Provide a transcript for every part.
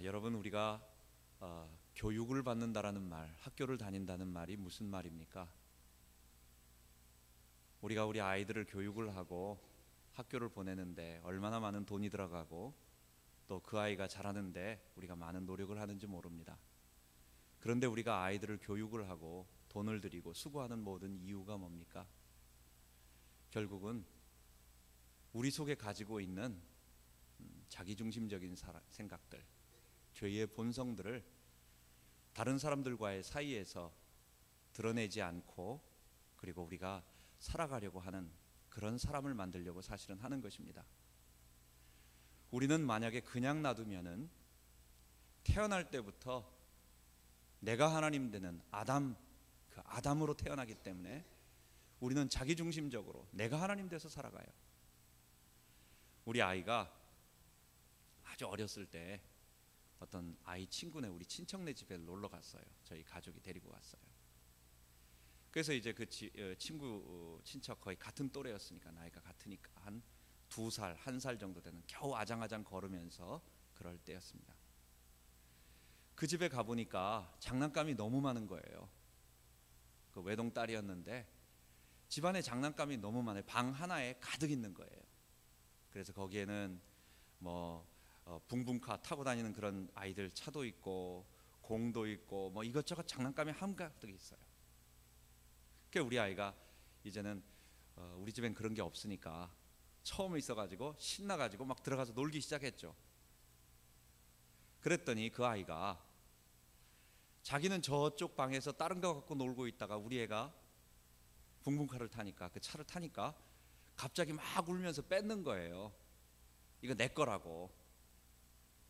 여러분, 우리가 교육을 받는다라는 말, 학교를 다닌다는 말이 무슨 말입니까? 우리가 우리 아이들을 교육을 하고 학교를 보내는데 얼마나 많은 돈이 들어가고 또 그 아이가 자라는데 우리가 많은 노력을 하는지 모릅니다. 그런데 우리가 아이들을 교육을 하고 돈을 들이고 수고하는 모든 이유가 뭡니까? 결국은 우리 속에 가지고 있는 자기중심적인 생각들, 죄의 본성들을 다른 사람들과의 사이에서 드러내지 않고, 그리고 우리가 살아가려고 하는 그런 사람을 만들려고 사실은 하는 것입니다. 우리는 만약에 그냥 놔두면은 태어날 때부터 내가 하나님 되는 그 아담으로 태어나기 때문에 우리는 자기중심적으로 내가 하나님 돼서 살아가요. 우리 아이가 아주 어렸을 때 어떤 아이 친구네, 우리 친척네 집에 놀러 갔어요. 저희 가족이 데리고 갔어요. 그래서 이제 그 친구 친척 거의 같은 또래였으니까, 나이가 같으니까 한 2살, 1살 정도 되는, 겨우 아장아장 걸으면서 그럴 때였습니다. 그 집에 가보니까 장난감이 너무 많은 거예요. 그 외동딸이었는데 집안에 장난감이 너무 많아요. 방 하나에 가득 있는 거예요. 그래서 거기에는 붕붕카 타고 다니는 그런 아이들 차도 있고 공도 있고 이것저것 장난감이 한가득 있어요. 그러니까 우리 아이가 이제는 우리 집엔 그런 게 없으니까 처음 있어가지고 신나가지고 막 들어가서 놀기 시작했죠. 그랬더니 그 아이가 자기는 저쪽 방에서 다른 거 갖고 놀고 있다가 우리 애가 붕붕카를 타니까, 그 차를 타니까 갑자기 막 울면서 뺏는 거예요. 이거 내 거라고,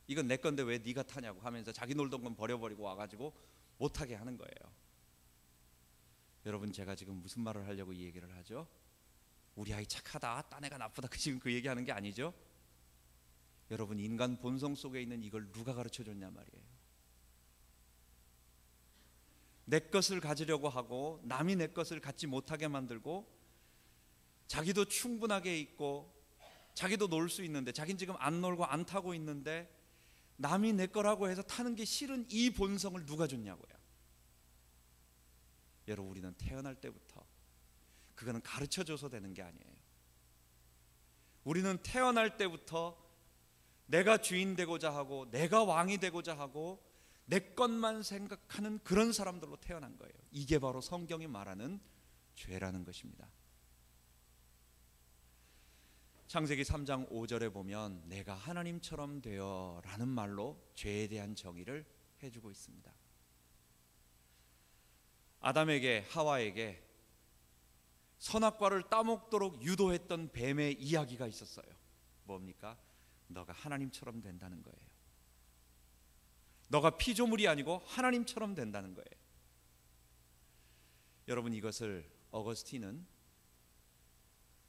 이건 내 건데 왜 네가 타냐고 하면서 자기 놀던 건 버려버리고 와가지고 못하게 하는 거예요. 여러분, 제가 지금 무슨 말을 하려고 이 얘기를 하죠? 우리 아이 착하다, 딴 애가 나쁘다, 지금 그 얘기하는 게 아니죠. 여러분, 인간 본성 속에 있는 이걸 누가 가르쳐줬냐 말이에요. 내 것을 가지려고 하고 남이 내 것을 갖지 못하게 만들고, 자기도 충분하게 있고 자기도 놀 수 있는데 자기는 지금 안 놀고 안 타고 있는데 남이 내 거라고 해서 타는 게 싫은 이 본성을 누가 줬냐고요. 여러분, 우리는 태어날 때부터 그거는 가르쳐줘서 되는 게 아니에요. 우리는 태어날 때부터 내가 주인 되고자 하고 내가 왕이 되고자 하고 내 것만 생각하는 그런 사람들로 태어난 거예요. 이게 바로 성경이 말하는 죄라는 것입니다. 창세기 3장 5절에 보면 내가 하나님처럼 되어 라는 말로 죄에 대한 정의를 해주고 있습니다. 아담에게, 하와에게 선악과를 따먹도록 유도했던 뱀의 이야기가 있었어요. 뭡니까? 너가 하나님처럼 된다는 거예요. 너가 피조물이 아니고 하나님처럼 된다는 거예요. 여러분, 이것을 어거스틴은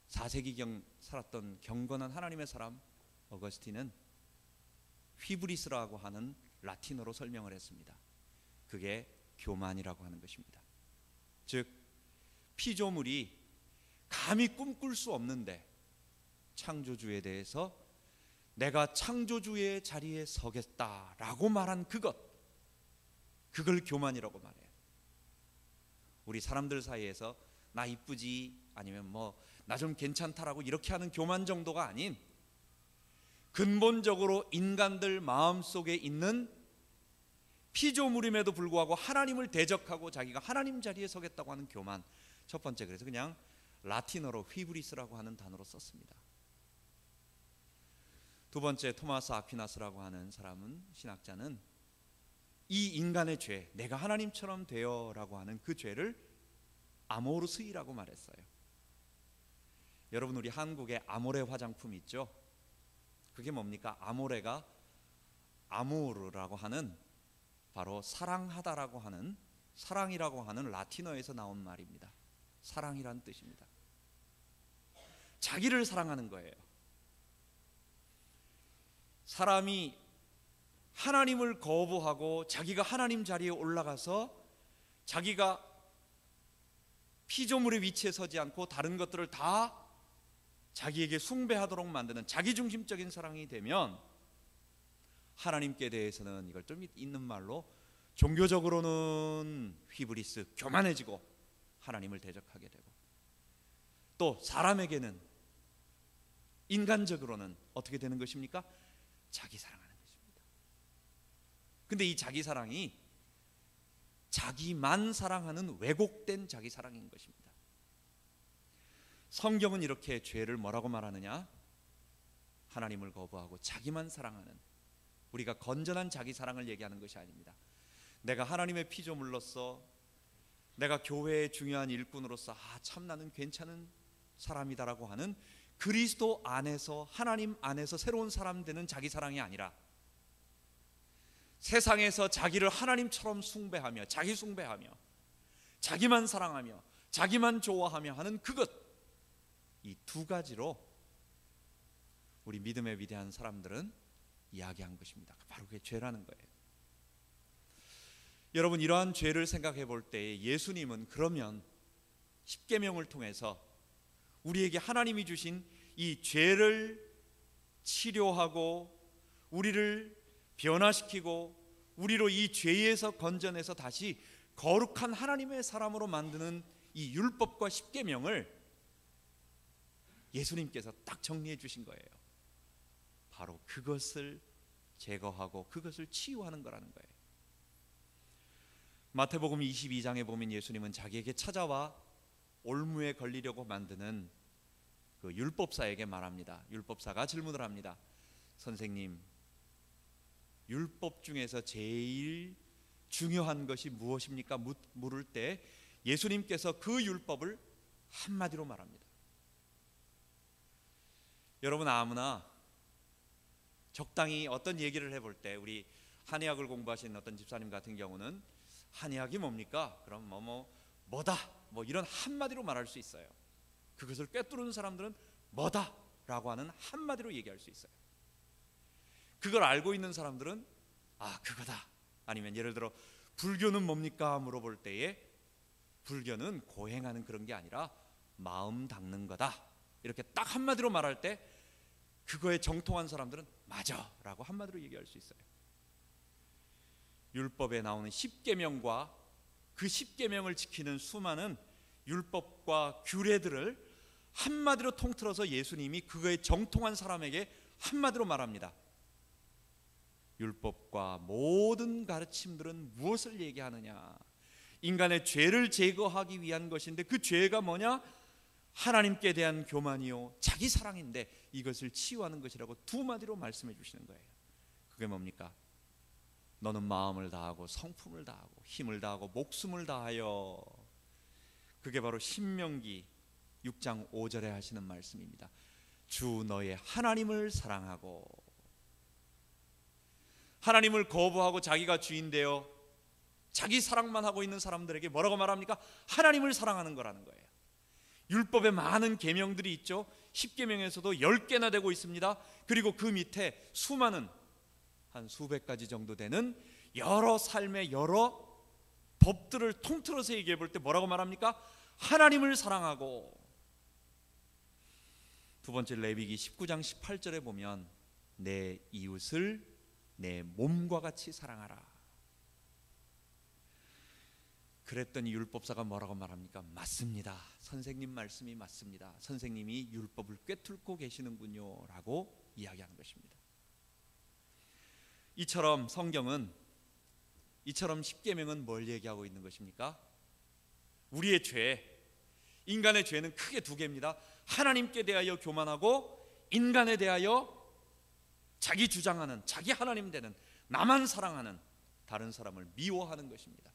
4세기경 살았던 경건한 하나님의 사람 어거스틴은 휘브리스라고 하는 라틴어로 설명을 했습니다. 그게 교만이라고 하는 것입니다. 즉, 피조물이 감히 꿈꿀 수 없는데 창조주에 대해서 내가 창조주의 자리에 서겠다라고 말한 그걸 교만이라고 말해요. 우리 사람들 사이에서 나 이쁘지, 아니면 나 좀 괜찮다라고 이렇게 하는 교만 정도가 아닌, 근본적으로 인간들 마음속에 있는 피조물임에도 불구하고 하나님을 대적하고 자기가 하나님 자리에 서겠다고 하는 교만. 첫 번째, 그래서 그냥 라틴어로 휘브리스라고 하는 단어로 썼습니다. 두 번째, 토마스 아퀴나스라고 하는 사람은, 신학자는 이 인간의 죄, 내가 하나님처럼 되어라고 하는 그 죄를 아모르스이라고 말했어요. 여러분, 우리 한국에 아모레 화장품 있죠? 그게 뭡니까? 아모레가 아모르라고 하는, 바로 사랑하다라고 하는, 사랑이라고 하는 라틴어에서 나온 말입니다. 사랑이란 뜻입니다. 자기를 사랑하는 거예요. 사람이 하나님을 거부하고 자기가 하나님 자리에 올라가서 자기가 피조물의 위치에 서지 않고 다른 것들을 다 자기에게 숭배하도록 만드는 자기중심적인 사랑이 되면 하나님께 대해서는 이걸 좀 있는 말로 종교적으로는 휘브리스, 교만해지고 하나님을 대적하게 되고, 또 사람에게는 인간적으로는 어떻게 되는 것입니까? 자기 사랑하는 것입니다. 근데 이 자기 사랑이 자기만 사랑하는 왜곡된 자기 사랑인 것입니다. 성경은 이렇게 죄를 뭐라고 말하느냐? 하나님을 거부하고 자기만 사랑하는, 우리가 건전한 자기 사랑을 얘기하는 것이 아닙니다. 내가 하나님의 피조물로서, 내가 교회의 중요한 일꾼으로서 참 나는 괜찮은 사람이다라고 하는 그리스도 안에서, 하나님 안에서 새로운 사람 되는 자기 사랑이 아니라, 세상에서 자기를 하나님처럼 숭배하며 자기 숭배하며 자기만 사랑하며 자기만 좋아하며 하는 그것, 이 두 가지로 우리 믿음의 위대한 사람들은 이야기한 것입니다. 바로 그게 죄라는 거예요. 여러분, 이러한 죄를 생각해 볼 때 예수님은 그러면 십계명을 통해서 우리에게 하나님이 주신 이 죄를 치료하고 우리를 변화시키고 우리로 이 죄에서 건져내서 다시 거룩한 하나님의 사람으로 만드는 이 율법과 십계명을 예수님께서 딱 정리해 주신 거예요. 바로 그것을 제거하고 그것을 치유하는 거라는 거예요. 마태복음 22장에 보면 예수님은 자기에게 찾아와 올무에 걸리려고 만드는 그 율법사에게 말합니다. 율법사가 질문을 합니다. 선생님, 율법 중에서 제일 중요한 것이 무엇입니까? 물을 때 예수님께서 그 율법을 한마디로 말합니다. 여러분, 아무나 적당히 어떤 얘기를 해볼 때, 우리 한의학을 공부하신 어떤 집사님 같은 경우는 한의학이 뭡니까? 그럼 뭐다 이런 한마디로 말할 수 있어요. 그것을 꿰뚫은 사람들은 뭐다 라고 하는 한마디로 얘기할 수 있어요. 그걸 알고 있는 사람들은 그거다. 아니면 예를 들어 불교는 뭡니까? 물어볼 때에 불교는 고행하는 그런 게 아니라 마음 닦는 거다, 이렇게 딱 한마디로 말할 때 그거에 정통한 사람들은 맞아 라고 한마디로 얘기할 수 있어요. 율법에 나오는 십계명과 그 십계명을 지키는 수많은 율법과 규례들을 한마디로 통틀어서 예수님이 그거에 정통한 사람에게 한마디로 말합니다. 율법과 모든 가르침들은 무엇을 얘기하느냐? 인간의 죄를 제거하기 위한 것인데, 그 죄가 뭐냐? 하나님께 대한 교만이요 자기 사랑인데, 이것을 치유하는 것이라고 두 마디로 말씀해 주시는 거예요. 그게 뭡니까? 너는 마음을 다하고 성품을 다하고 힘을 다하고 목숨을 다하여. 그게 바로 신명기 6장 5절에 하시는 말씀입니다. 주 너의 하나님을 사랑하고. 하나님을 거부하고 자기가 주인 되어 자기 사랑만 하고 있는 사람들에게 뭐라고 말합니까? 하나님을 사랑하는 거라는 거예요. 율법에 많은 계명들이 있죠. 10계명에서도 10개나 되고 있습니다. 그리고 그 밑에 수많은 한 수백 가지 정도 되는 여러 삶의 여러 법들을 통틀어서 얘기해 볼 때 뭐라고 말합니까? 하나님을 사랑하고. 두 번째, 레위기 19장 18절에 보면 내 이웃을 내 몸과 같이 사랑하라. 그랬더니 율법사가 뭐라고 말합니까? 맞습니다. 선생님 말씀이 맞습니다. 선생님이 율법을 꿰뚫고 계시는군요 라고 이야기하는 것입니다. 이처럼 성경은, 이처럼 십계명은 뭘 얘기하고 있는 것입니까? 우리의 죄, 인간의 죄는 크게 두 개입니다. 하나님께 대하여 교만하고 인간에 대하여 자기 주장하는, 자기 하나님 되는, 나만 사랑하는, 다른 사람을 미워하는 것입니다.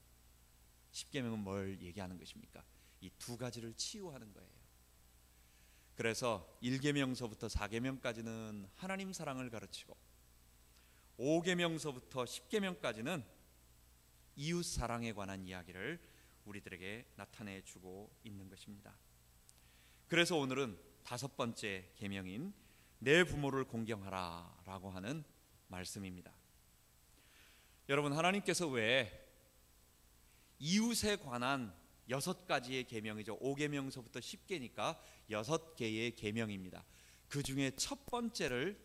십계명은 뭘 얘기하는 것입니까? 이 두 가지를 치유하는 거예요. 그래서 1계명서부터 4계명까지는 하나님 사랑을 가르치고 5계명서부터 10계명까지는 이웃 사랑에 관한 이야기를 우리들에게 나타내 주고 있는 것입니다. 그래서 오늘은 다섯 번째 계명인 내 부모를 공경하라 라고 하는 말씀입니다. 여러분, 하나님께서 왜 이웃에 관한 6가지의 계명이죠. 5계명서부터 10계니까 6개의 계명입니다. 그 중에 첫 번째를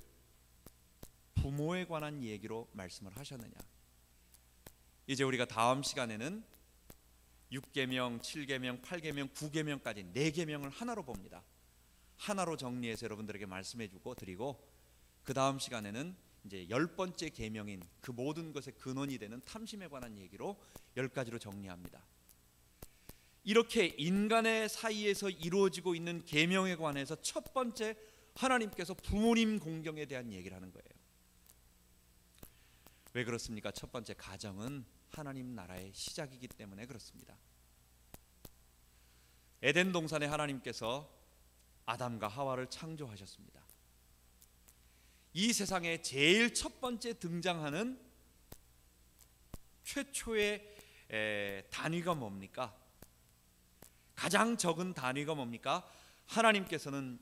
부모에 관한 얘기로 말씀을 하셨느냐? 이제 우리가 다음 시간에는 6계명, 7계명, 8계명, 9계명까지 4계명을 하나로 봅니다. 하나로 정리해서 여러분들에게 말씀해 주고 드리고, 그 다음 시간에는 이제 10번째 계명인 그 모든 것의 근원이 되는 탐심에 관한 얘기로 10가지로 정리합니다. 이렇게 인간의 사이에서 이루어지고 있는 계명에 관해서 첫 번째, 하나님께서 부모님 공경에 대한 얘기를 하는 거예요. 왜 그렇습니까? 첫 번째, 가정은 하나님 나라의 시작이기 때문에 그렇습니다. 에덴 동산에 하나님께서 아담과 하와를 창조하셨습니다. 이 세상에 제일 첫 번째 등장하는 최초의 단위가 뭡니까? 가장 적은 단위가 뭡니까? 하나님께서는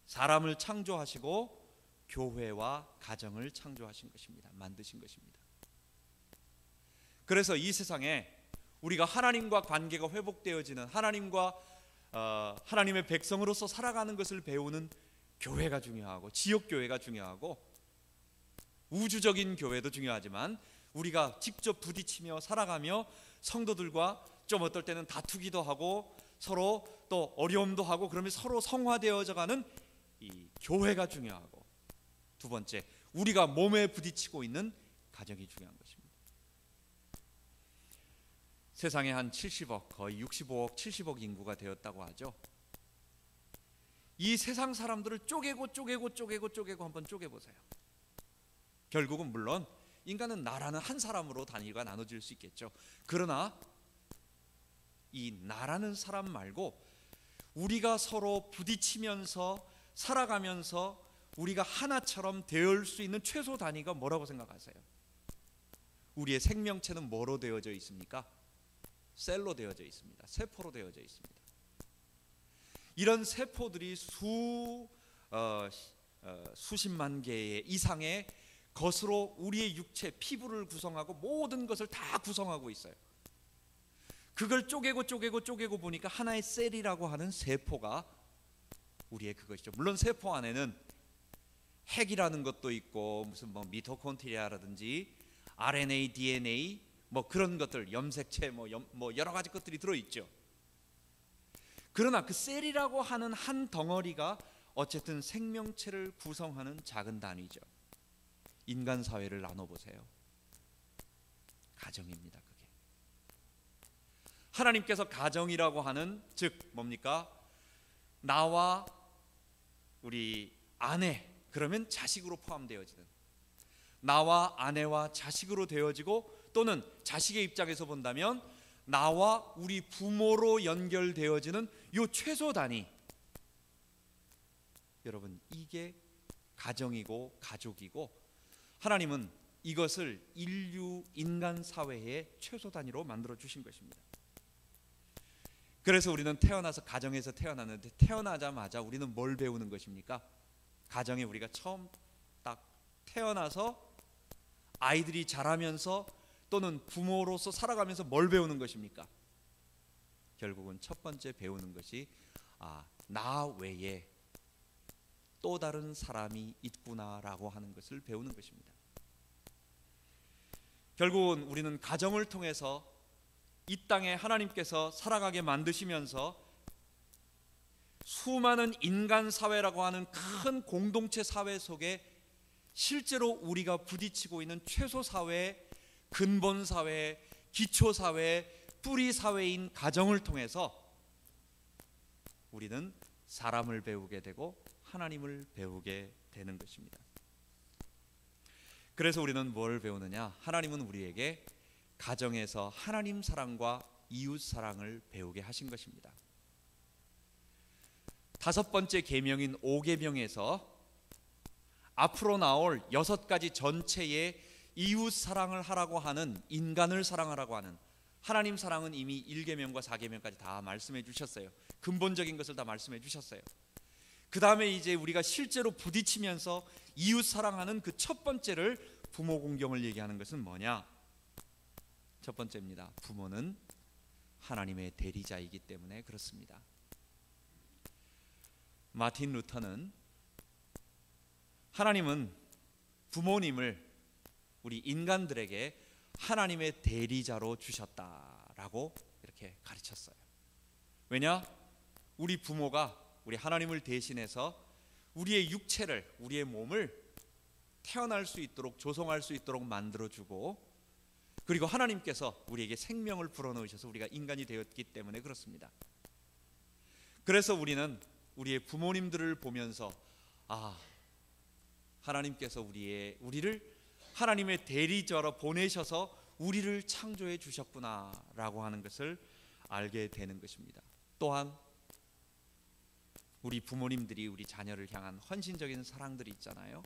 사람을 창조하시고 교회와 가정을 창조하신 것입니다. 만드신 것입니다. 그래서 이 세상에 우리가 하나님과 관계가 회복되어지는, 하나님의 백성으로서 살아가는 것을 배우는 교회가 중요하고, 지역교회가 중요하고, 우주적인 교회도 중요하지만 우리가 직접 부딪히며 살아가며 성도들과 좀 어떨 때는 다투기도 하고 서로 또 어려움도 하고 그러면 서로 성화되어져 가는 이 교회가 중요하고, 두 번째, 우리가 몸에 부딪히고 있는 가정이 중요한 것입니다. 세상에 한 70억, 거의 65억, 70억 인구가 되었다고 하죠. 이 세상 사람들을 쪼개고 한번 쪼개보세요. 결국은 물론 인간은 나라는 한 사람으로 단위가 나눠질 수 있겠죠. 그러나 이 나라는 사람 말고 우리가 서로 부딪히면서 살아가면서 우리가 하나처럼 되어올 수 있는 최소 단위가 뭐라고 생각하세요? 우리의 생명체는 뭐로 되어져 있습니까? 셀로 되어져 있습니다. 세포로 되어져 있습니다. 이런 세포들이 수십만 개 이상의 것으로 우리의 육체, 피부를 구성하고 모든 것을 다 구성하고 있어요. 그걸 쪼개고 보니까 하나의 셀이라고 하는 세포가 우리의 그것이죠. 물론 세포 안에는 핵이라는 것도 있고 무슨 미토콘드리아라든지 RNA, DNA 그런 것들, 염색체 여러 가지 것들이 들어 있죠. 그러나 그 셀이라고 하는 한 덩어리가 어쨌든 생명체를 구성하는 작은 단위죠. 인간 사회를 나눠 보세요. 가정입니다. 그게 하나님께서 가정이라고 하는, 즉 뭡니까? 나와 우리 아내, 그러면 자식으로 포함되어지는, 나와 아내와 자식으로 되어지고, 또는 자식의 입장에서 본다면 나와 우리 부모로 연결되어지는 요 최소 단위, 여러분 이게 가정이고 가족이고, 하나님은 이것을 인간 사회의 최소 단위로 만들어 주신 것입니다. 그래서 우리는 태어나서 가정에서 태어났는데, 태어나자마자 우리는 뭘 배우는 것입니까? 가정에 우리가 처음 딱 태어나서 아이들이 자라면서 또는 부모로서 살아가면서 뭘 배우는 것입니까? 결국은 첫 번째 배우는 것이 나 외에 또 다른 사람이 있구나라고 하는 것을 배우는 것입니다. 결국은 우리는 가정을 통해서 이 땅에 하나님께서 살아가게 만드시면서 수많은 인간 사회라고 하는 큰 공동체 사회 속에 실제로 우리가 부딪히고 있는 최소 사회, 근본 사회, 기초 사회, 뿌리 사회인 가정을 통해서 우리는 사람을 배우게 되고 하나님을 배우게 되는 것입니다. 그래서 우리는 뭘 배우느냐? 하나님은 우리에게 가정에서 하나님 사랑과 이웃 사랑을 배우게 하신 것입니다. 5번째 계명인 5계명에서 앞으로 나올 6가지 전체의 이웃 사랑을 하라고 하는, 인간을 사랑하라고 하는 하나님 사랑은 이미 1계명과 4계명까지 다 말씀해 주셨어요. 근본적인 것을 다 말씀해 주셨어요. 그 다음에 이제 우리가 실제로 부딪히면서 이웃 사랑하는 그 첫 번째를, 부모 공경을 얘기하는 것은 뭐냐? 첫 번째입니다. 부모는 하나님의 대리자이기 때문에 그렇습니다. 마틴 루터는 하나님은 부모님을 우리 인간들에게 하나님의 대리자로 주셨다라고 이렇게 가르쳤어요. 왜냐? 우리 부모가 우리 하나님을 대신해서 우리의 육체를, 우리의 몸을 태어날 수 있도록, 조성할 수 있도록 만들어주고, 그리고 하나님께서 우리에게 생명을 불어넣으셔서 우리가 인간이 되었기 때문에 그렇습니다. 그래서 우리는 우리의 부모님들을 보면서 하나님께서 우리를 하나님의 대리자로 보내셔서 우리를 창조해 주셨구나라고 하는 것을 알게 되는 것입니다. 또한 우리 부모님들이 우리 자녀를 향한 헌신적인 사랑들이 있잖아요.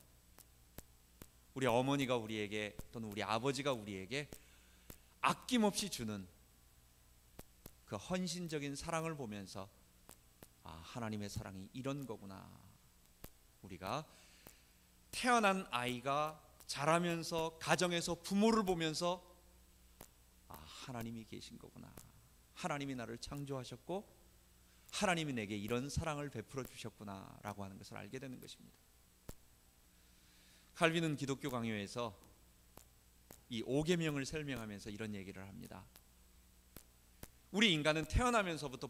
우리 어머니가 우리에게, 또는 우리 아버지가 우리에게 아낌없이 주는 그 헌신적인 사랑을 보면서 하나님의 사랑이 이런 거구나. 우리가 태어난 아이가 자라면서 가정에서 부모를 보면서 하나님이 계신 거구나. 하나님이 나를 창조하셨고 하나님이 내게 이런 사랑을 베풀어 주셨구나 라고 하는 것을 알게 되는 것입니다. 칼빈은 기독교 강요에서 이 5계명을 설명하면서 이런 얘기를 합니다. 우리 인간은 태어나면서부터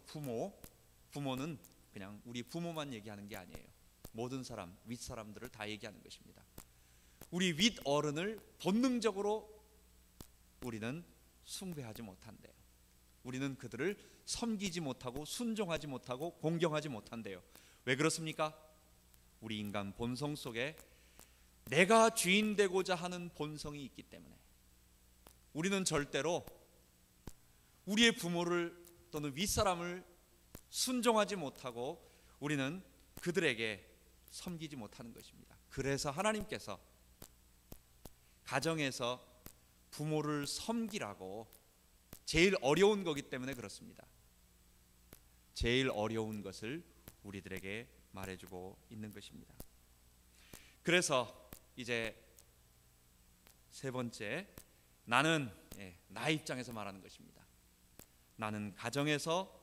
부모는 그냥 우리 부모만 얘기하는 게 아니에요. 모든 사람, 윗사람들을 다 얘기하는 것입니다. 우리 윗어른을 본능적으로 우리는 숭배하지 못한대요. 우리는 그들을 섬기지 못하고 순종하지 못하고 공경하지 못한대요. 왜 그렇습니까? 우리 인간 본성 속에 내가 주인 되고자 하는 본성이 있기 때문에 우리는 절대로 우리의 부모를 또는 윗사람을 순종하지 못하고 우리는 그들에게 섬기지 못하는 것입니다. 그래서 하나님께서 가정에서 부모를 섬기라고, 제일 어려운 거기 때문에 그렇습니다. 제일 어려운 것을 우리들에게 말해주고 있는 것입니다. 그래서 이제 세 번째, 나는 나 입장에서 말하는 것입니다. 나는 가정에서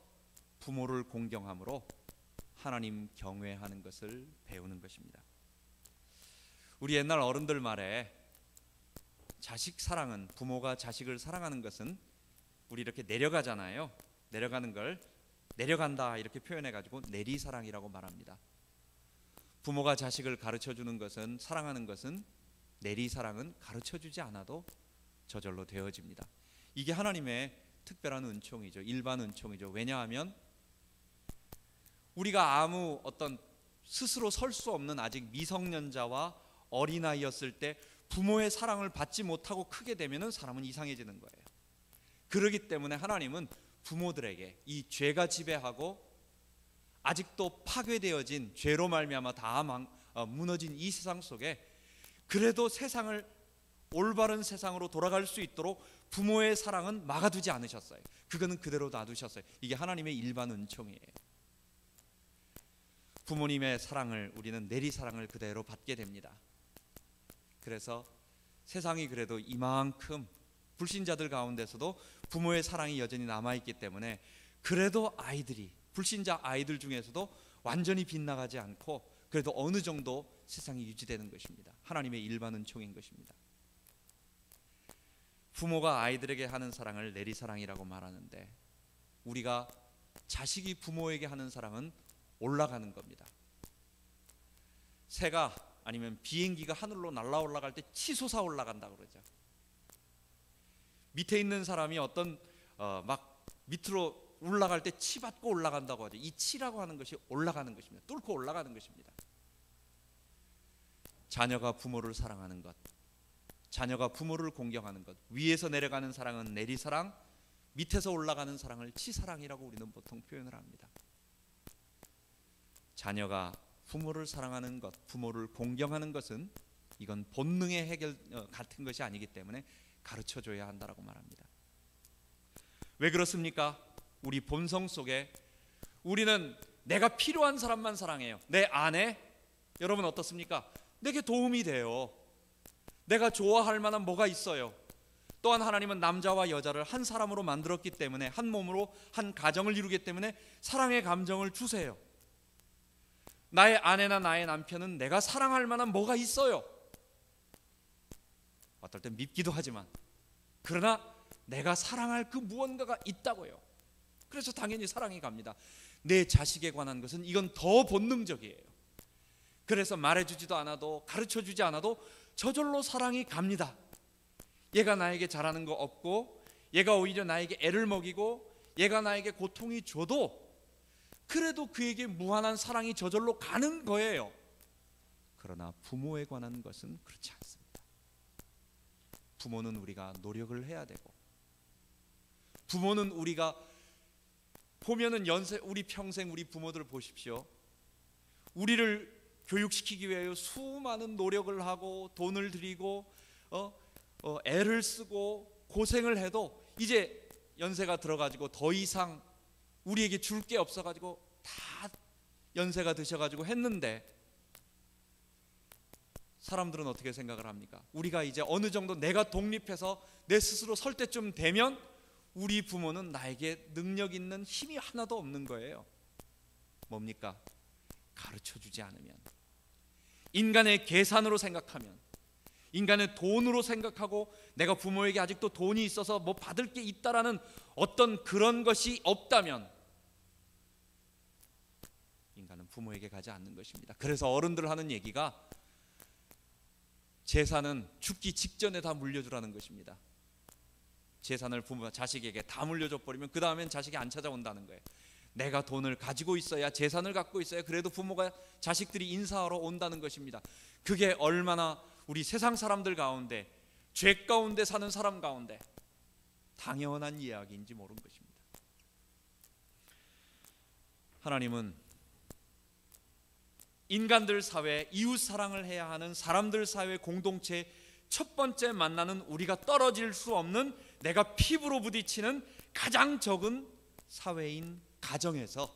부모를 공경함으로 하나님 경외하는 것을 배우는 것입니다. 우리 옛날 어른들 말에 자식 사랑은, 부모가 자식을 사랑하는 것은 우리 이렇게 내려가잖아요. 내려가는 걸 내려간다 이렇게 표현해 가지고 내리사랑이라고 말합니다. 부모가 자식을 가르쳐주는 것은, 사랑하는 것은, 내리사랑은 가르쳐주지 않아도 저절로 되어집니다. 이게 하나님의 특별한 은총이죠. 일반 은총이죠. 왜냐하면 우리가 아무 어떤 스스로 설 수 없는 아직 미성년자와 어린아이였을 때 부모의 사랑을 받지 못하고 크게 되면 사람은 이상해지는 거예요. 그렇기 때문에 하나님은 부모들에게 이 죄가 지배하고 아직도 파괴되어진, 죄로 말미암아 다 무너진 이 세상 속에 그래도 세상을 올바른 세상으로 돌아갈 수 있도록 부모의 사랑은 막아두지 않으셨어요. 그거는 그대로 놔두셨어요. 이게 하나님의 일반 은총이에요. 부모님의 사랑을, 우리는 내리사랑을 그대로 받게 됩니다. 그래서 세상이 그래도 이만큼 불신자들 가운데서도 부모의 사랑이 여전히 남아있기 때문에 그래도 아이들이, 불신자 아이들 중에서도 완전히 빗나가지 않고 그래도 어느 정도 세상이 유지되는 것입니다. 하나님의 일반 은총인 것입니다. 부모가 아이들에게 하는 사랑을 내리사랑이라고 말하는데, 우리가 자식이 부모에게 하는 사랑은 올라가는 겁니다. 새가, 아니면 비행기가 하늘로 날아 올라갈 때 치솟아 올라간다 그러죠. 밑에 있는 사람이 어떤 막 밑으로 올라갈 때 치받고 올라간다고 하죠. 이 치라고 하는 것이 올라가는 것입니다. 뚫고 올라가는 것입니다. 자녀가 부모를 사랑하는 것, 자녀가 부모를 공경하는 것, 위에서 내려가는 사랑은 내리사랑, 밑에서 올라가는 사랑을 치사랑이라고 우리는 보통 표현을 합니다. 자녀가 부모를 사랑하는 것, 부모를 공경하는 것은 이건 본능의 해결 같은 것이 아니기 때문에 가르쳐줘야 한다라고 말합니다. 왜 그렇습니까? 우리 본성 속에 우리는 내가 필요한 사람만 사랑해요. 내 아내, 여러분 어떻습니까? 내게 도움이 돼요. 내가 좋아할 만한 뭐가 있어요. 또한 하나님은 남자와 여자를 한 사람으로 만들었기 때문에, 한 몸으로 한 가정을 이루기 때문에 사랑의 감정을 주세요. 나의 아내나 나의 남편은 내가 사랑할 만한 뭐가 있어요. 어떨 땐 밉기도 하지만, 그러나 내가 사랑할 그 무언가가 있다고요. 그래서 당연히 사랑이 갑니다. 내 자식에 관한 것은 이건 더 본능적이에요. 그래서 말해주지도 않아도, 가르쳐주지 않아도 저절로 사랑이 갑니다. 얘가 나에게 잘하는 거 없고, 얘가 오히려 나에게 애를 먹이고, 얘가 나에게 고통이 줘도 그래도 그에게 무한한 사랑이 저절로 가는 거예요. 그러나 부모에 관한 것은 그렇지 않습니다. 부모는 우리가 노력을 해야 되고, 부모는 우리가 보면은 우리 평생 우리 부모들 보십시오. 우리를 교육시키기 위하여 수많은 노력을 하고 돈을 들이고 애를 쓰고 고생을 해도 이제 연세가 들어가지고 더 이상 우리에게 줄 게 없어가지고 다 연세가 드셔가지고 했는데, 사람들은 어떻게 생각을 합니까? 우리가 이제 어느 정도 내가 독립해서 내 스스로 설 때쯤 되면 우리 부모는 나에게 능력 있는 힘이 하나도 없는 거예요. 뭡니까? 가르쳐주지 않으면, 인간의 계산으로 생각하면, 인간의 돈으로 생각하고, 내가 부모에게 아직도 돈이 있어서 뭐 받을 게 있다라는 어떤 그런 것이 없다면 인간은 부모에게 가지 않는 것입니다. 그래서 어른들 하는 얘기가 재산은 죽기 직전에 다 물려주라는 것입니다. 재산을 부모가 자식에게 다 물려줘 버리면 그 다음엔 자식이 안 찾아온다는 거예요. 내가 돈을 가지고 있어야, 재산을 갖고 있어야 그래도 부모가, 자식들이 인사하러 온다는 것입니다. 그게 얼마나 우리 세상 사람들 가운데, 죄 가운데 사는 사람 가운데 당연한 이야기인지 모르는 것입니다. 하나님은 인간들 사회, 이웃 사랑을 해야 하는 사람들 사회 공동체 첫 번째 만나는, 우리가 떨어질 수 없는, 내가 피부로 부딪히는 가장 적은 사회인 가정에서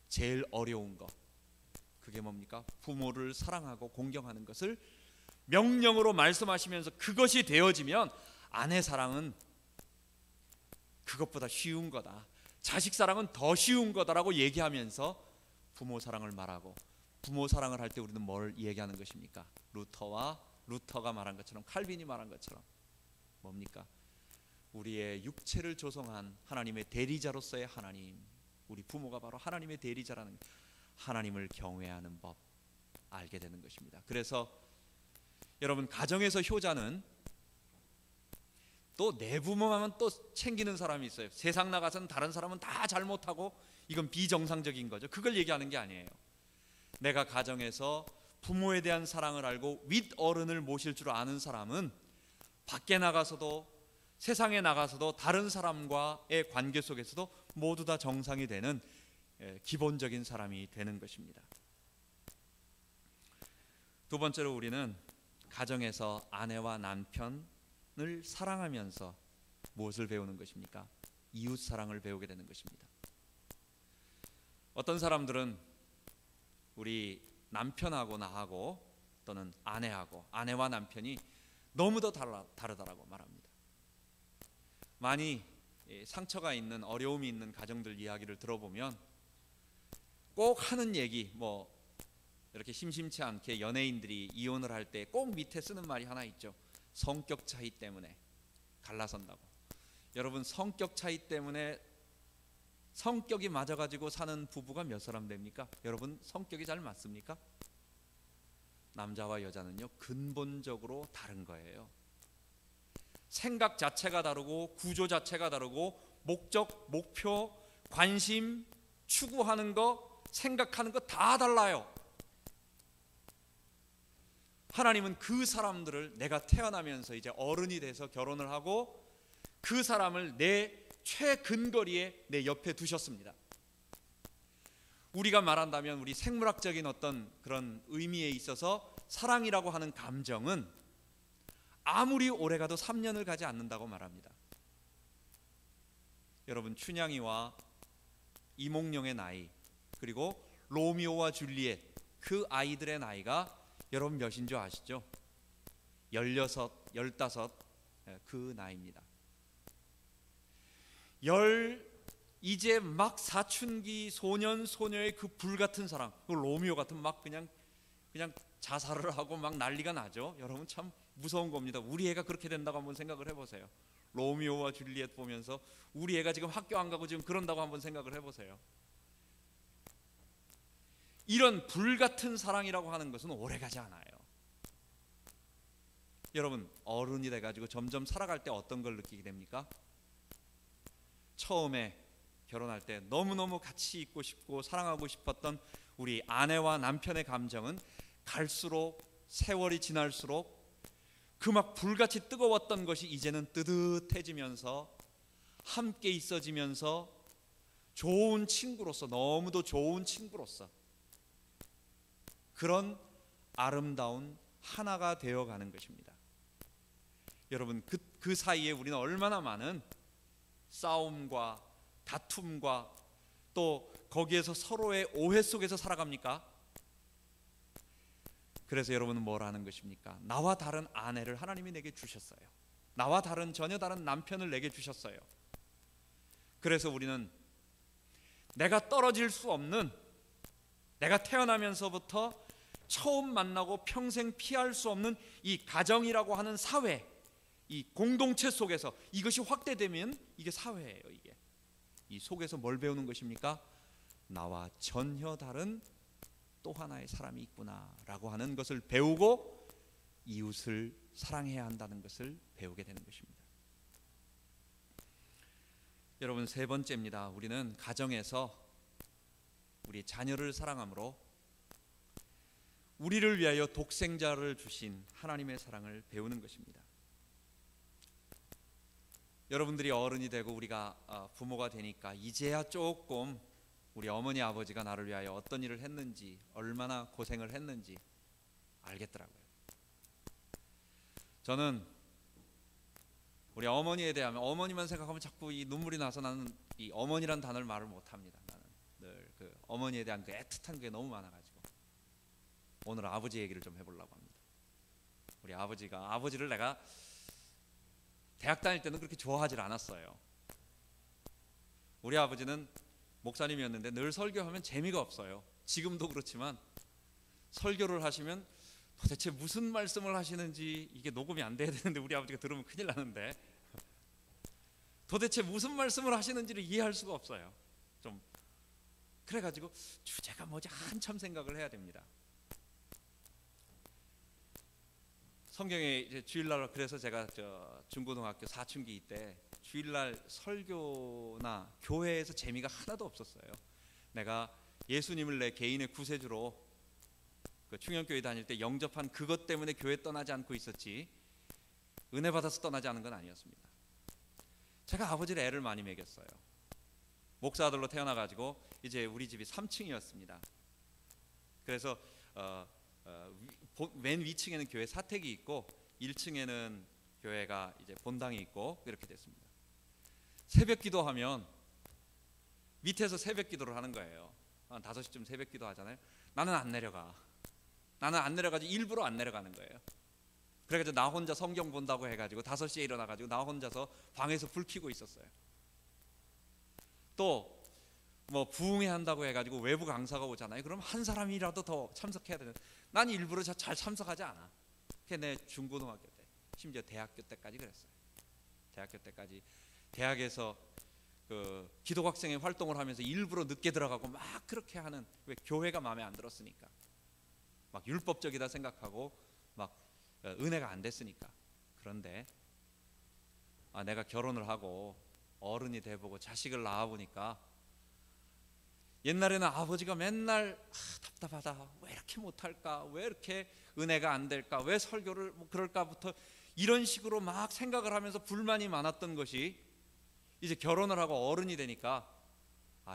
제일 어려운 것, 그게 뭡니까? 부모를 사랑하고 공경하는 것을 명령으로 말씀하시면서, 그것이 되어지면 아내 사랑은 그것보다 쉬운 거다, 자식 사랑은 더 쉬운 거다라고 얘기하면서 부모 사랑을 말하고, 부모 사랑을 할 때 우리는 뭘 얘기하는 것입니까? 루터가 말한 것처럼, 칼빈이 말한 것처럼 뭡니까? 우리의 육체를 조성한 하나님의 대리자로서의 하나님, 우리 부모가 바로 하나님의 대리자라는, 하나님을 경외하는 법 알게 되는 것입니다. 그래서 여러분, 가정에서 효자는 또 내 부모만 또 챙기는 사람이 있어요. 세상 나가서는 다른 사람은 다 잘못하고 이건 비정상적인 거죠. 그걸 얘기하는 게 아니에요. 내가 가정에서 부모에 대한 사랑을 알고 윗어른을 모실 줄 아는 사람은 밖에 나가서도, 세상에 나가서도, 다른 사람과의 관계 속에서도 모두 다 정상이 되는 기본적인 사람이 되는 것입니다. 두 번째로, 우리는 가정에서 아내와 남편을 사랑하면서 무엇을 배우는 것입니까? 이웃 사랑을 배우게 되는 것입니다. 어떤 사람들은 우리 남편하고 나하고, 또는 아내와 남편이 너무도 다르다라고 말합니다. 많이 상처가 있는, 어려움이 있는 가정들 이야기를 들어보면 꼭 하는 얘기, 뭐 이렇게 심심치 않게 연예인들이 이혼을 할 때 꼭 밑에 쓰는 말이 하나 있죠. 성격 차이 때문에 갈라선다고. 여러분, 성격 차이 때문에, 성격이 맞아가지고 사는 부부가 몇 사람 됩니까? 여러분, 성격이 잘 맞습니까? 남자와 여자는요, 근본적으로 다른 거예요. 생각 자체가 다르고, 구조 자체가 다르고, 목적, 목표, 관심, 추구하는 거, 생각하는 거 다 달라요. 하나님은 그 사람들을, 내가 태어나면서 이제 어른이 돼서 결혼을 하고 그 사람을 내 최근거리에 내 옆에 두셨습니다. 우리가 말한다면, 우리 생물학적인 어떤 그런 의미에 있어서 사랑이라고 하는 감정은 아무리 오래가도 3년을 가지 않는다고 말합니다. 여러분, 춘향이와 이몽룡의 나이, 그리고 로미오와 줄리엣, 그 아이들의 나이가 여러분 몇인 줄 아시죠? 16, 15, 그 나이입니다. 이제 막 사춘기 소년 소녀의 그 불같은 사랑, 그 로미오 같은 막 그냥 자살을 하고 막 난리가 나죠. 여러분, 참 무서운 겁니다. 우리 애가 그렇게 된다고 한번 생각을 해보세요. 로미오와 줄리엣 보면서 우리 애가 지금 학교 안 가고 지금 그런다고 한번 생각을 해보세요. 이런 불같은 사랑이라고 하는 것은 오래가지 않아요. 여러분, 어른이 돼가지고 점점 살아갈 때 어떤 걸 느끼게 됩니까? 처음에 결혼할 때 너무너무 같이 있고 싶고 사랑하고 싶었던 우리 아내와 남편의 감정은 갈수록 세월이 지날수록 그 막 불같이 뜨거웠던 것이 이제는 뜨뜻해지면서 함께 있어지면서 좋은 친구로서, 너무도 좋은 친구로서 그런 아름다운 하나가 되어가는 것입니다. 여러분, 그 사이에 우리는 얼마나 많은 싸움과 다툼과 또 거기에서 서로의 오해 속에서 살아갑니까? 그래서 여러분은 뭘 하는 것입니까? 나와 다른 아내를 하나님이 내게 주셨어요. 나와 다른, 전혀 다른 남편을 내게 주셨어요. 그래서 우리는 내가 떨어질 수 없는, 내가 태어나면서부터 처음 만나고 평생 피할 수 없는 이 가정이라고 하는 사회, 이 공동체 속에서 이것이 확대되면 이게 사회예요. 이게 이 속에서 뭘 배우는 것입니까? 나와 전혀 다른 또 하나의 사람이 있구나라고 하는 것을 배우고 이웃을 사랑해야 한다는 것을 배우게 되는 것입니다. 여러분, 세 번째입니다. 우리는 가정에서 우리 자녀를 사랑함으로 우리를 위하여 독생자를 주신 하나님의 사랑을 배우는 것입니다. 여러분들이 어른이 되고 우리가 부모가 되니까 이제야 조금 우리 어머니 아버지가 나를 위하여 어떤 일을 했는지, 얼마나 고생을 했는지 알겠더라고요. 저는 우리 어머니에 대하면, 어머니만 생각하면 자꾸 이 눈물이 나서 나는 이 어머니란 단어를 말을 못합니다. 나는 늘 그 어머니에 대한 그 애틋한 게 너무 많아가지고 오늘 아버지 얘기를 좀 해보려고 합니다. 우리 아버지를 내가 대학 다닐 때는 그렇게 좋아하질 않았어요. 우리 아버지는 목사님이었는데 늘 설교하면 재미가 없어요. 지금도 그렇지만 설교를 하시면 도대체 무슨 말씀을 하시는지, 이게 녹음이 안 돼야 되는데 우리 아버지가 들으면 큰일 나는데 도대체 무슨 말씀을 하시는지를 이해할 수가 없어요. 좀 그래가지고 주제가 뭐지 한참 생각을 해야 됩니다. 성경에 이제 주일날, 그래서 제가 중고등학교 사춘기 때 주일날 설교나 교회에서 재미가 하나도 없었어요. 내가 예수님을 내 개인의 구세주로 그 충영교회 다닐 때 영접한 그것 때문에 교회 떠나지 않고 있었지, 은혜 받아서 떠나지 않은 건 아니었습니다. 제가 아버지를 애를 많이 먹였어요. 목사 아들로 태어나가지고 이제 우리 집이 3층이었습니다. 그래서 맨 위층에는 교회 사택이 있고 1층에는 교회가 이제 본당이 있고 이렇게 됐습니다. 새벽 기도하면 밑에서 새벽 기도를 하는 거예요. 한 5시쯤 새벽 기도 하잖아요. 나는 안 내려가지고 일부러 안 내려가는 거예요. 그래가지고 나 혼자 성경 본다고 해가지고 5시에 일어나가지고 나 혼자서 방에서 불 켜고 있었어요. 또 뭐 부흥회 한다고 해가지고 외부 강사가 오잖아요. 그럼 한 사람이라도 더 참석해야 되는데 난 일부러 잘 참석하지 않아. 그게 내 중고등학교 때, 심지어 대학교 때까지 그랬어요. 대학교 때까지 대학에서 그 기독학생회 활동을 하면서 일부러 늦게 들어가고 막 그렇게 하는, 왜 교회가 마음에 안 들었으니까, 막 율법적이다 생각하고 막 은혜가 안 됐으니까. 그런데 내가 결혼을 하고 어른이 돼보고 자식을 낳아보니까 옛날에는 아버지가 맨날 답답하다, 왜 이렇게 못할까, 왜 이렇게 은혜가 안 될까, 왜 설교를 뭐 그럴까부터 이런 식으로 막 생각을 하면서 불만이 많았던 것이 이제 결혼을 하고 어른이 되니까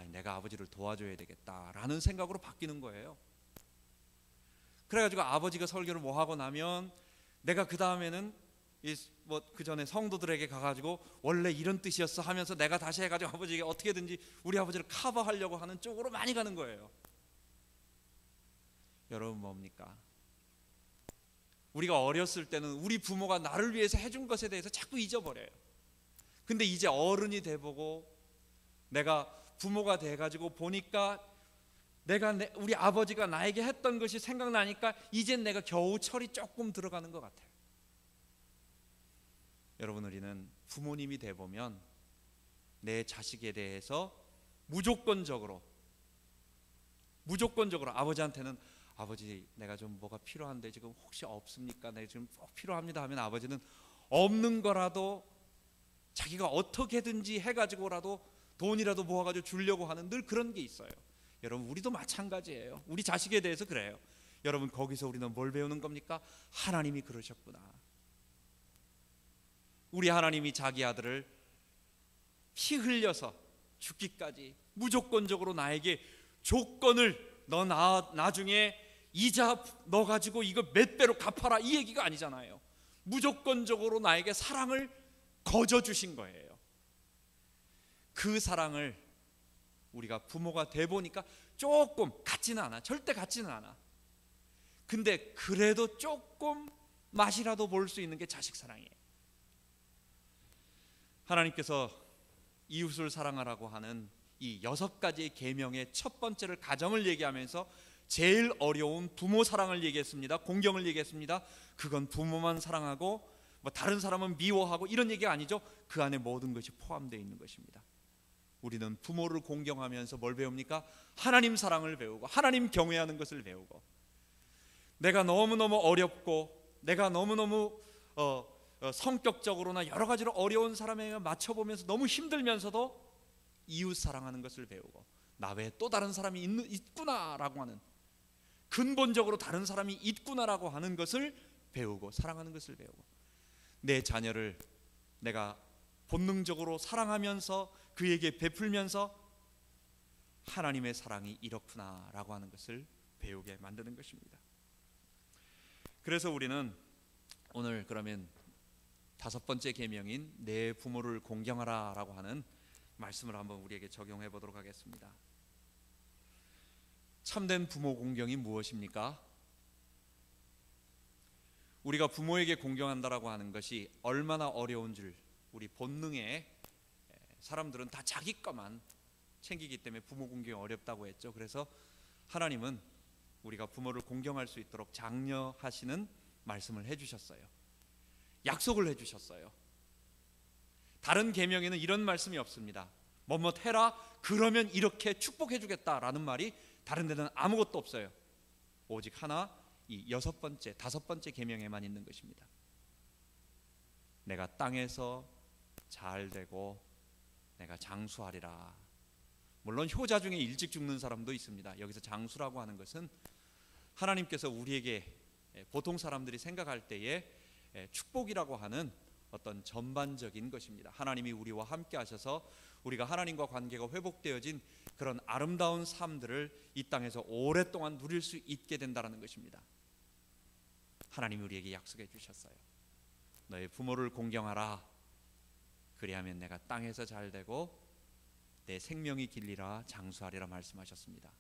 내가 아버지를 도와줘야 되겠다라는 생각으로 바뀌는 거예요. 그래가지고 아버지가 설교를 뭐 하고 나면 내가 그 다음에는 그 전에 성도들에게 가가지고 원래 이런 뜻이었어 하면서 내가 다시 해가지고 아버지에게 어떻게든지 우리 아버지를 커버하려고 하는 쪽으로 많이 가는 거예요. 여러분, 뭡니까? 우리가 어렸을 때는 우리 부모가 나를 위해서 해준 것에 대해서 자꾸 잊어버려요. 근데 이제 어른이 돼보고 내가 부모가 돼가지고 보니까 우리 아버지가 나에게 했던 것이 생각나니까 이젠 내가 겨우 철이 조금 들어가는 것 같아요. 여러분, 우리는 부모님이 돼 보면 내 자식에 대해서 무조건적으로 아버지한테는 아버지 내가 좀 뭐가 필요한데 지금 혹시 없습니까? 네, 지금 꼭 필요합니다 하면 아버지는 없는 거라도 자기가 어떻게든지 해가지고라도 돈이라도 모아가지고 주려고 하는 늘 그런 게 있어요. 여러분, 우리도 마찬가지예요. 우리 자식에 대해서 그래요. 여러분, 거기서 우리는 뭘 배우는 겁니까? 하나님이 그러셨구나. 우리 하나님이 자기 아들을 피 흘려서 죽기까지 무조건적으로 나에게 조건을 너 나중에 이자 너 가지고 이거 몇 배로 갚아라 이 얘기가 아니잖아요. 무조건적으로 나에게 사랑을 거저 주신 거예요. 그 사랑을 우리가 부모가 돼 보니까 조금 같지는 않아. 절대 같지는 않아. 근데 그래도 조금 맛이라도 볼 수 있는 게 자식 사랑이에요. 하나님께서 이웃을 사랑하라고 하는 이 6가지의 계명의 첫 번째를 가정을 얘기하면서 제일 어려운 부모 사랑을 얘기했습니다. 공경을 얘기했습니다. 그건 부모만 사랑하고 뭐 다른 사람은 미워하고 이런 얘기가 아니죠. 그 안에 모든 것이 포함되어 있는 것입니다. 우리는 부모를 공경하면서 뭘 배웁니까? 하나님 사랑을 배우고 하나님 경외하는 것을 배우고, 내가 너무너무 어렵고 내가 너무너무 성격적으로나 여러 가지로 어려운 사람에게 맞춰보면서 너무 힘들면서도 이웃 사랑하는 것을 배우고, 나 외에 또 다른 사람이 있구나라고 하는, 근본적으로 다른 사람이 있구나라고 하는 것을 배우고 사랑하는 것을 배우고, 내 자녀를 내가 본능적으로 사랑하면서 그에게 베풀면서 하나님의 사랑이 이렇구나라고 하는 것을 배우게 만드는 것입니다. 그래서 우리는 오늘 그러면 5번째 계명인 내 부모를 공경하라라고 하는 말씀을 한번 우리에게 적용해 보도록 하겠습니다. 참된 부모 공경이 무엇입니까? 우리가 부모에게 공경한다라고 하는 것이 얼마나 어려운 줄 우리 본능에, 사람들은 다 자기 것만 챙기기 때문에 부모 공경이 어렵다고 했죠. 그래서 하나님은 우리가 부모를 공경할 수 있도록 장려하시는 말씀을 해주셨어요. 약속을 해주셨어요. 다른 계명에는 이런 말씀이 없습니다. 뭐뭐 해라 그러면 이렇게 축복해 주겠다라는 말이 다른 데는 아무것도 없어요. 오직 하나, 이 6번째, 5번째 계명에만 있는 것입니다. 내가 땅에서 잘 되고 내가 장수하리라. 물론 효자 중에 일찍 죽는 사람도 있습니다. 여기서 장수라고 하는 것은 하나님께서 우리에게 보통 사람들이 생각할 때에 축복이라고 하는 어떤 전반적인 것입니다. 하나님이 우리와 함께 하셔서 우리가 하나님과 관계가 회복되어진 그런 아름다운 삶들을 이 땅에서 오랫동안 누릴 수 있게 된다는 것입니다. 하나님이 우리에게 약속해 주셨어요. 너의 부모를 공경하라. 그리하면 내가 땅에서 잘 되고 내 생명이 길리라 장수하리라 말씀하셨습니다.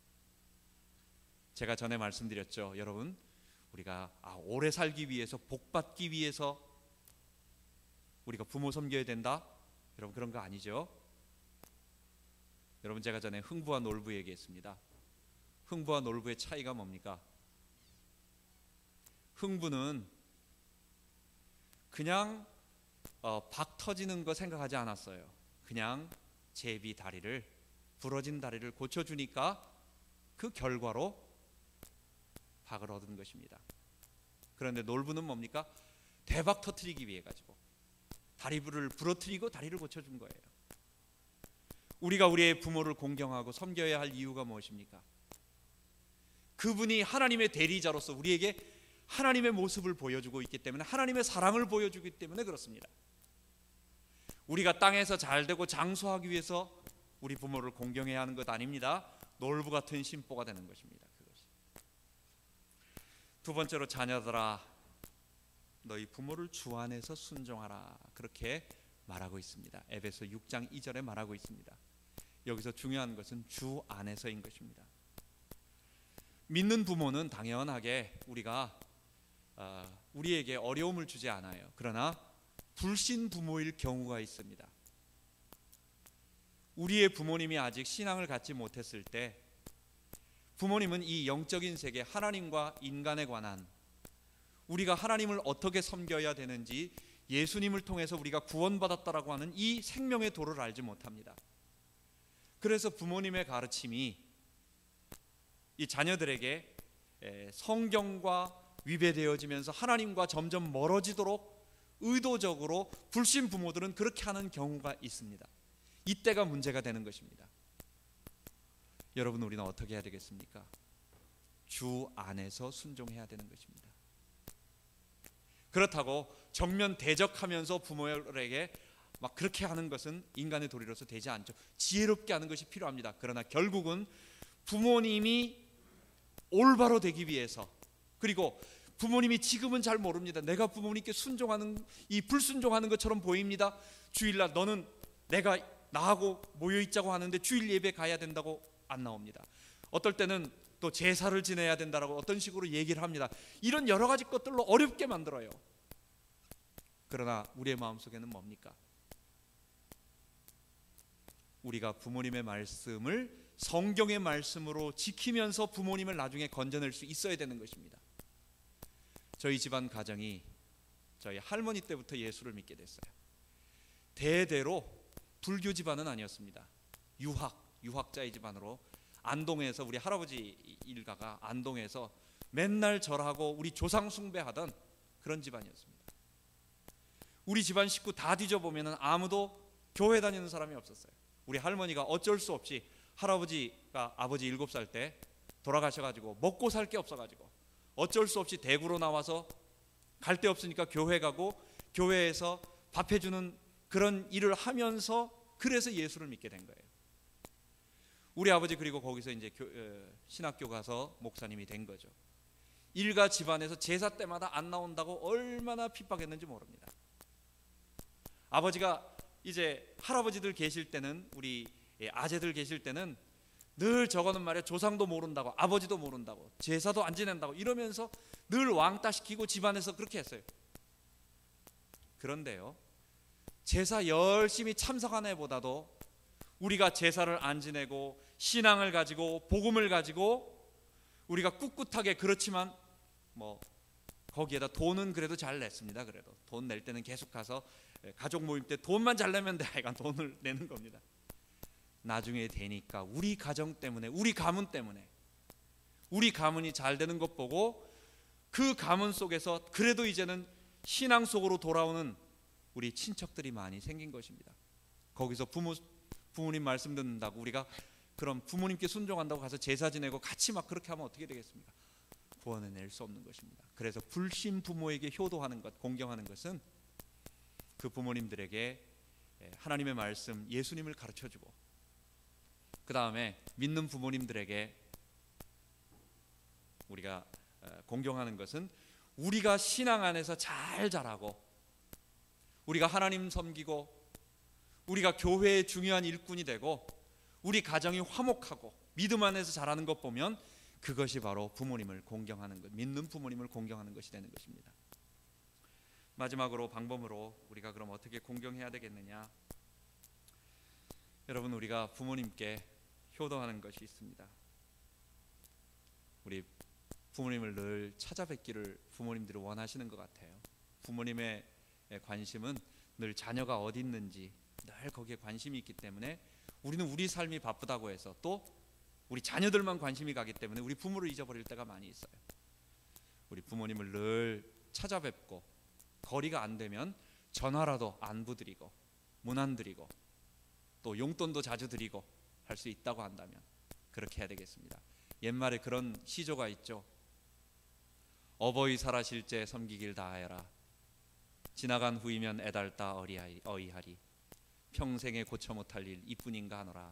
제가 전에 말씀드렸죠. 여러분, 우리가 오래 살기 위해서, 복받기 위해서 우리가 부모 섬겨야 된다? 여러분, 그런 거 아니죠? 여러분, 제가 전에 흥부와 놀부 얘기했습니다. 흥부와 놀부의 차이가 뭡니까? 흥부는 그냥 박 터지는 거 생각하지 않았어요. 그냥 제비 다리를, 부러진 다리를 고쳐주니까 그 결과로 박을 얻은 것입니다. 그런데 놀부는 뭡니까? 대박 터뜨리기 위해 가지고 다리를 부러뜨리고 다리를 고쳐준 거예요. 우리가 우리의 부모를 공경하고 섬겨야 할 이유가 무엇입니까? 그분이 하나님의 대리자로서 우리에게 하나님의 모습을 보여주고 있기 때문에, 하나님의 사랑을 보여주기 때문에 그렇습니다. 우리가 땅에서 잘되고 장수하기 위해서 우리 부모를 공경해야 하는 것 아닙니다. 놀부 같은 심보가 되는 것입니다. 그것이. 두 번째로, 자녀들아 너희 부모를 주 안에서 순종하라, 그렇게 말하고 있습니다. 에베소 6장 2절에 말하고 있습니다. 여기서 중요한 것은 주 안에서인 것입니다. 믿는 부모는 당연하게 우리에게 어려움을 주지 않아요. 그러나 불신 부모일 경우가 있습니다. 우리의 부모님이 아직 신앙을 갖지 못했을 때, 부모님은 이 영적인 세계, 하나님과 인간에 관한, 우리가 하나님을 어떻게 섬겨야 되는지 예수님을 통해서 우리가 구원받았다라고 하는 이 생명의 도를 알지 못합니다. 그래서 부모님의 가르침이 이 자녀들에게 성경과 위배되어지면서 하나님과 점점 멀어지도록 의도적으로 불신 부모들은 그렇게 하는 경우가 있습니다. 이때가 문제가 되는 것입니다. 여러분, 우리는 어떻게 해야 되겠습니까? 주 안에서 순종해야 되는 것입니다. 그렇다고 정면 대적하면서 부모에게 막 그렇게 하는 것은 인간의 도리로서 되지 않죠. 지혜롭게 하는 것이 필요합니다. 그러나 결국은 부모님이 올바로 되기 위해서, 그리고 부모님이 지금은 잘 모릅니다. 내가 부모님께 순종하는, 이 불순종하는 것처럼 보입니다. 주일날 너는 내가 나하고 모여있자고 하는데 주일 예배 가야 된다고 안 나옵니다. 어떨 때는 또 제사를 지내야 된다라고 어떤 식으로 얘기를 합니다. 이런 여러 가지 것들로 어렵게 만들어요. 그러나 우리의 마음속에는 뭡니까? 우리가 부모님의 말씀을 성경의 말씀으로 지키면서 부모님을 나중에 건져낼 수 있어야 되는 것입니다. 저희 집안 가정이 저희 할머니 때부터 예수를 믿게 됐어요. 대대로 불교 집안은 아니었습니다. 유학자의 집안으로, 안동에서 우리 할아버지 일가가 안동에서 맨날 절하고 우리 조상 숭배하던 그런 집안이었습니다. 우리 집안 식구 다 뒤져보면 아무도 교회 다니는 사람이 없었어요. 우리 할머니가 어쩔 수 없이, 할아버지가 아버지 7살 때 돌아가셔가지고 먹고 살 게 없어가지고 어쩔 수 없이 대구로 나와서 갈 데 없으니까 교회 가고, 교회에서 밥 해주는 그런 일을 하면서 그래서 예수를 믿게 된 거예요. 우리 아버지 그리고 거기서 이제 신학교 가서 목사님이 된 거죠. 일가 집안에서 제사 때마다 안 나온다고 얼마나 핍박했는지 모릅니다. 아버지가 이제 할아버지들 계실 때는, 우리 아재들 계실 때는 늘 저거는 말이야 조상도 모른다고, 아버지도 모른다고, 제사도 안 지낸다고 이러면서 늘 왕따시키고 집안에서 그렇게 했어요. 그런데요, 제사 열심히 참석한 애보다도 우리가 제사를 안 지내고 신앙을 가지고 복음을 가지고 우리가 꿋꿋하게, 그렇지만 뭐 거기에다 돈은 그래도 잘 냈습니다. 그래도 돈 낼 때는 계속 가서 가족 모임 때 돈만 잘 내면 돼, 하여간 돈을 내는 겁니다. 나중에 되니까 우리 가정 때문에, 우리 가문 때문에, 우리 가문이 잘 되는 것 보고 그 가문 속에서 그래도 이제는 신앙 속으로 돌아오는 우리 친척들이 많이 생긴 것입니다. 거기서 부모님 말씀 듣는다고 우리가 그럼 부모님께 순종한다고 가서 제사 지내고 같이 막 그렇게 하면 어떻게 되겠습니까? 구원을 낼 수 없는 것입니다. 그래서 불신 부모에게 효도하는 것, 공경하는 것은 그 부모님들에게 하나님의 말씀, 예수님을 가르쳐주고, 그 다음에 믿는 부모님들에게 우리가 공경하는 것은 우리가 신앙 안에서 잘 자라고, 우리가 하나님 섬기고, 우리가 교회의 중요한 일꾼이 되고, 우리 가정이 화목하고 믿음 안에서 자라는 것 보면 그것이 바로 부모님을 공경하는 것, 믿는 부모님을 공경하는 것이 되는 것입니다. 마지막으로 방법으로 우리가 그럼 어떻게 공경해야 되겠느냐? 여러분, 우리가 부모님께 효도하는 것이 있습니다. 우리 부모님을 늘 찾아뵙기를 부모님들이 원하시는 것 같아요. 부모님의 관심은 늘 자녀가 어디 있는지 늘 거기에 관심이 있기 때문에, 우리는 우리 삶이 바쁘다고 해서 또 우리 자녀들만 관심이 가기 때문에 우리 부모를 잊어버릴 때가 많이 있어요. 우리 부모님을 늘 찾아뵙고, 거리가 안 되면 전화라도 안부 드리고 문안 드리고 또 용돈도 자주 드리고 할 수 있다고 한다면 그렇게 해야 되겠습니다. 옛말에 그런 시조가 있죠. 어버이 살아실 때 섬기길 다하여라. 지나간 후이면 애달다 어이하리. 평생에 고쳐 못할 일 이뿐인가 하노라.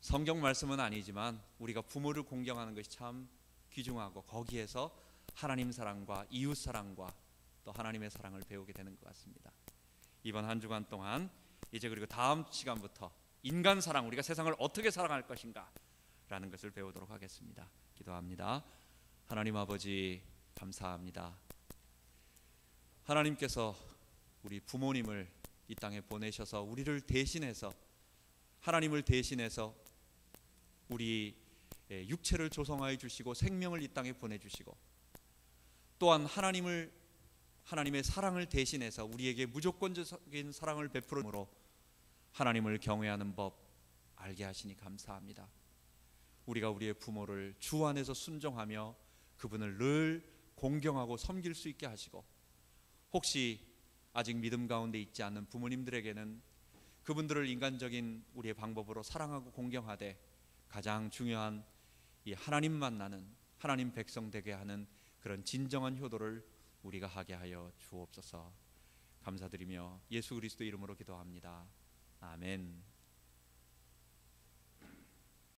성경 말씀은 아니지만 우리가 부모를 공경하는 것이 참 귀중하고, 거기에서 하나님 사랑과 이웃 사랑과 또 하나님의 사랑을 배우게 되는 것 같습니다. 이번 한 주간 동안 이제 그리고 다음 시간부터 인간 사랑, 우리가 세상을 어떻게 사랑할 것인가 라는 것을 배우도록 하겠습니다. 기도합니다. 하나님 아버지, 감사합니다. 하나님께서 우리 부모님을 이 땅에 보내셔서 우리를 대신해서, 하나님을 대신해서 우리 육체를 조성하여 주시고 생명을 이 땅에 보내주시고, 또한 하나님의 사랑을 대신해서 우리에게 무조건적인 사랑을 베풀음으로 하나님을 경외하는 법 알게 하시니 감사합니다. 우리가 우리의 부모를 주 안에서 순종하며 그분을 늘 공경하고 섬길 수 있게 하시고, 혹시 아직 믿음 가운데 있지 않는 부모님들에게는 그분들을 인간적인 우리의 방법으로 사랑하고 공경하되 가장 중요한 이 하나님 만나는 하나님 백성 되게 하는 그런 진정한 효도를 우리가 하게 하여 주옵소서. 감사드리며 예수 그리스도 이름으로 기도합니다. 아멘.